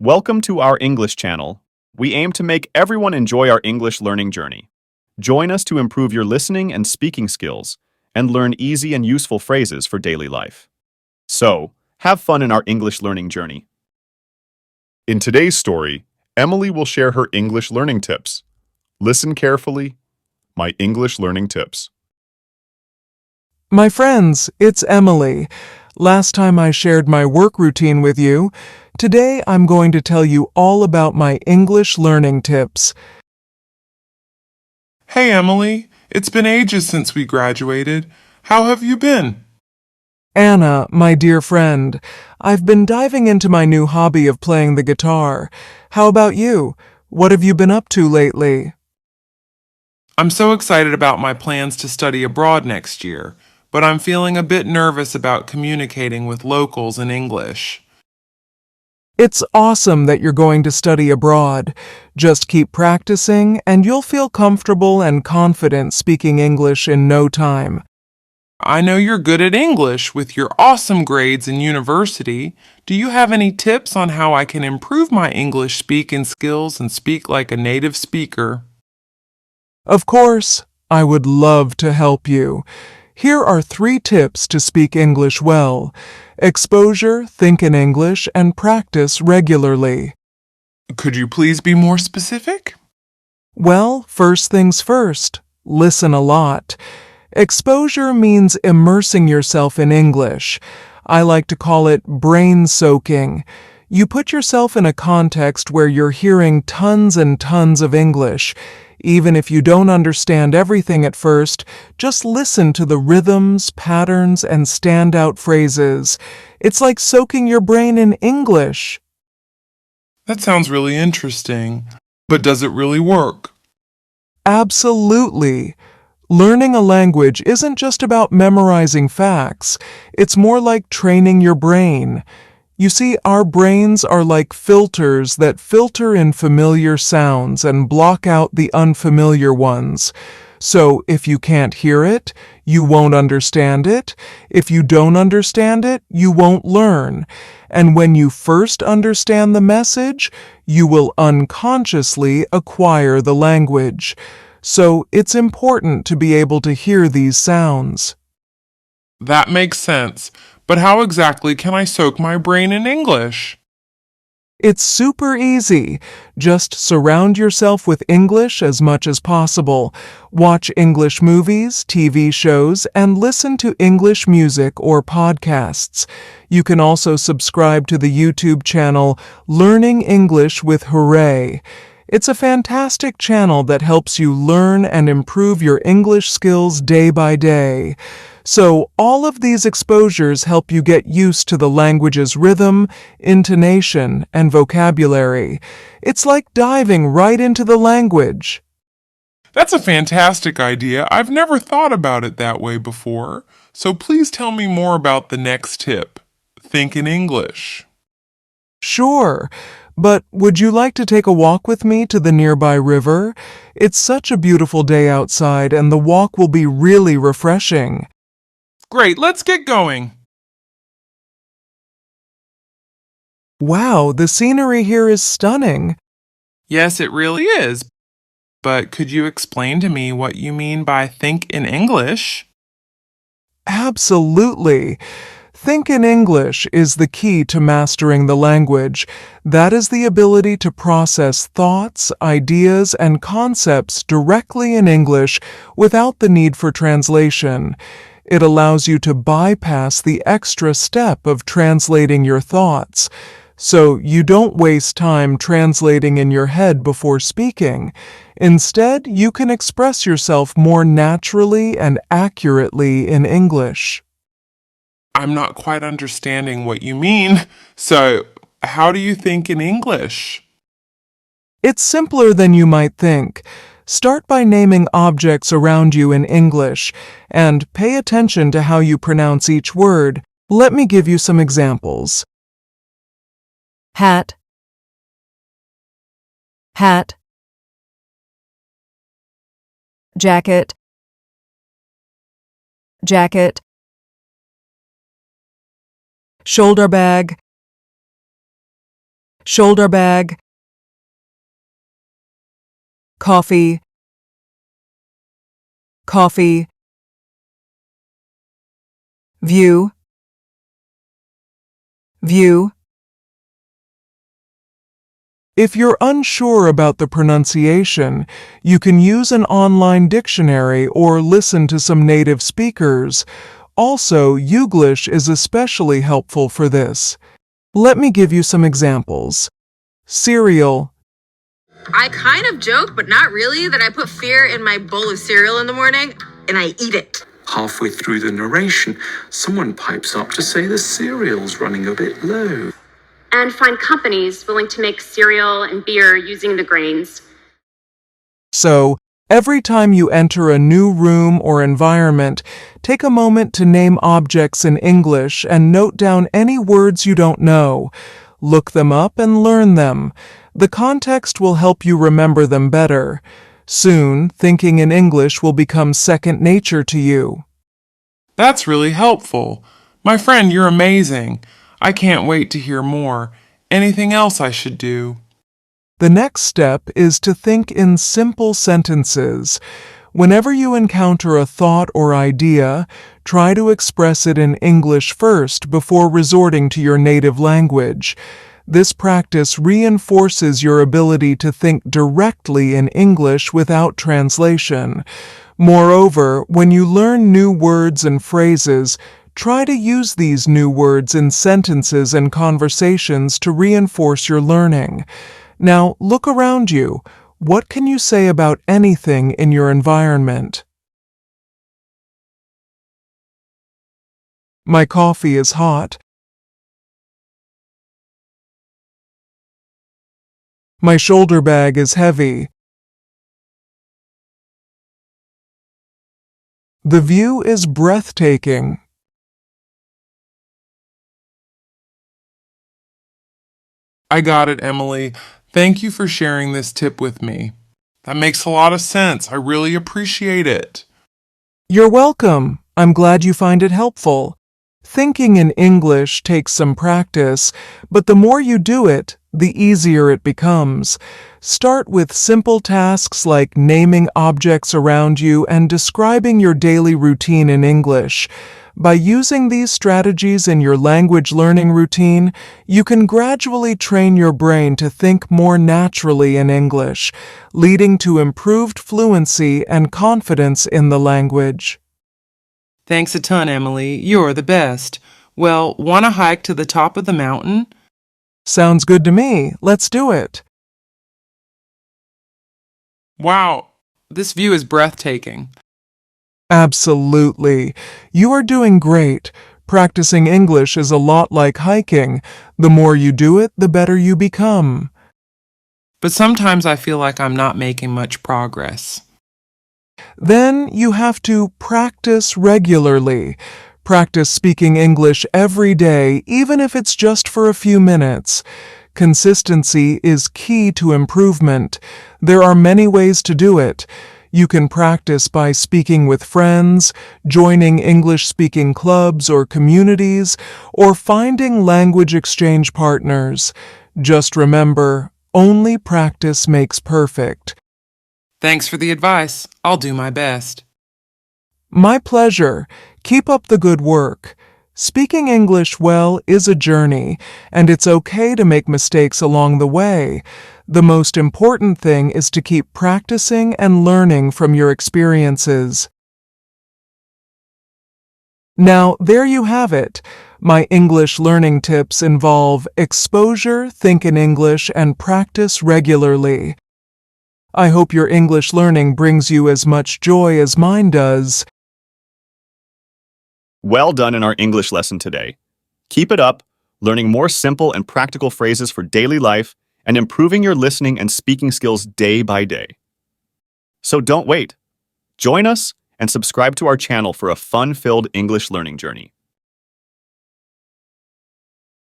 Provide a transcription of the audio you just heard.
Welcome to our English channel. We aim to make everyone enjoy our English learning journey. Join us to improve your listening and speaking skills and learn easy and useful phrases for daily life. So, have fun in our English learning journey. In today's story, Emily will share her English learning tips. Listen carefully. My English learning tips. My friends, it's Emily. Last time I shared my work routine with you. Today I'm going to tell you all about my English learning tips. Hey Emily, it's been ages since we graduated. How have you been? Anna, my dear friend, I've been diving into my new hobby of playing the guitar. How about you? What have you been up to lately? I'm so excited about my plans to study abroad next year, but I'm feeling a bit nervous about communicating with locals in English. It's awesome that you're going to study abroad. Just keep practicing and you'll feel comfortable and confident speaking English in no time. I know you're good at English with your awesome grades in university. Do you have any tips on how I can improve my English speaking skills and speak like a native speaker? Of course, I would love to help you. Here are 3 tips to speak English well. Exposure, think in English, and practice regularly. Could you please be more specific? Well, first things first, listen a lot. Exposure means immersing yourself in English. I like to call it brain soaking. You put yourself in a context where you're hearing tons and tons of English. Even if you don't understand everything at first, just listen to the rhythms, patterns, and standout phrases. It's like soaking your brain in English. That sounds really interesting. But does it really work? Absolutely. Learning a language isn't just about memorizing facts. It's more like training your brain. You see, our brains are like filters that filter in familiar sounds and block out the unfamiliar ones. So if you can't hear it, you won't understand it. If you don't understand it, you won't learn. And when you first understand the message, you will unconsciously acquire the language. So it's important to be able to hear these sounds. That makes sense. But how exactly can I soak my brain in English? It's super easy. Just surround yourself with English as much as possible. Watch English movies, TV shows, and listen to English music or podcasts. You can also subscribe to the YouTube channel Learning English with Hooray. It's a fantastic channel that helps you learn and improve your English skills day by day. So all of these exposures help you get used to the language's rhythm, intonation, and vocabulary. It's like diving right into the language. That's a fantastic idea. I've never thought about it that way before. So please tell me more about the next tip. Think in English. Sure, but would you like to take a walk with me to the nearby river? It's such a beautiful day outside and the walk will be really refreshing. Great, let's get going. Wow, the scenery here is stunning. Yes, it really is. But could you explain to me what you mean by think in English? Absolutely. Think in English is the key to mastering the language. That is the ability to process thoughts, ideas, and concepts directly in English without the need for translation. It allows you to bypass the extra step of translating your thoughts. So you don't waste time translating in your head before speaking. Instead, you can express yourself more naturally and accurately in English. I'm not quite understanding what you mean. So, how do you think in English? It's simpler than you might think. Start by naming objects around you in English, and pay attention to how you pronounce each word. Let me give you some examples. Hat, hat. Jacket, jacket. Shoulder bag, shoulder bag, coffee, coffee, view, view. If you're unsure about the pronunciation, you can use an online dictionary or listen to some native speakers. Also, Youglish is especially helpful for this. Let me give you some examples. Cereal, I kind of joke, but not really, that I put fear in my bowl of cereal in the morning and I eat it. Halfway through the narration, someone pipes up to say the cereal's running a bit low. And find companies willing to make cereal and beer using the grains. So, every time you enter a new room or environment, take a moment to name objects in English and note down any words you don't know. Look them up and learn them. The context will help you remember them better. Soon, thinking in English will become second nature to you. That's really helpful. My friend, you're amazing. I can't wait to hear more. Anything else I should do? The next step is to think in simple sentences. Whenever you encounter a thought or idea, try to express it in English first before resorting to your native language. This practice reinforces your ability to think directly in English without translation. Moreover, when you learn new words and phrases, try to use these new words in sentences and conversations to reinforce your learning. Now, look around you. What can you say about anything in your environment? My coffee is hot. My shoulder bag is heavy. The view is breathtaking. I got it, Emily. Thank you for sharing this tip with me. That makes a lot of sense. I really appreciate it. You're welcome. I'm glad you find it helpful. Thinking in English takes some practice, but the more you do it, the easier it becomes. Start with simple tasks like naming objects around you and describing your daily routine in English. By using these strategies in your language learning routine, you can gradually train your brain to think more naturally in English, leading to improved fluency and confidence in the language. Thanks a ton, Emily. You're the best. Well, want to hike to the top of the mountain? Sounds good to me. Let's do it. Wow. This view is breathtaking. Absolutely. You are doing great. Practicing English is a lot like hiking. The more you do it, the better you become. But sometimes I feel like I'm not making much progress. Then you have to practice regularly. Practice speaking English every day, even if it's just for a few minutes. Consistency is key to improvement. There are many ways to do it. You can practice by speaking with friends, joining English-speaking clubs or communities, or finding language exchange partners. Just remember, only practice makes perfect. Thanks for the advice. I'll do my best. My pleasure. Keep up the good work. Speaking English well is a journey, and it's okay to make mistakes along the way. The most important thing is to keep practicing and learning from your experiences. Now, there you have it. My English learning tips involve exposure, think in English, and practice regularly. I hope your English learning brings you as much joy as mine does. Well done in our English lesson today. Keep it up, learning more simple and practical phrases for daily life and improving your listening and speaking skills day by day. So don't wait. Join us and subscribe to our channel for a fun-filled English learning journey.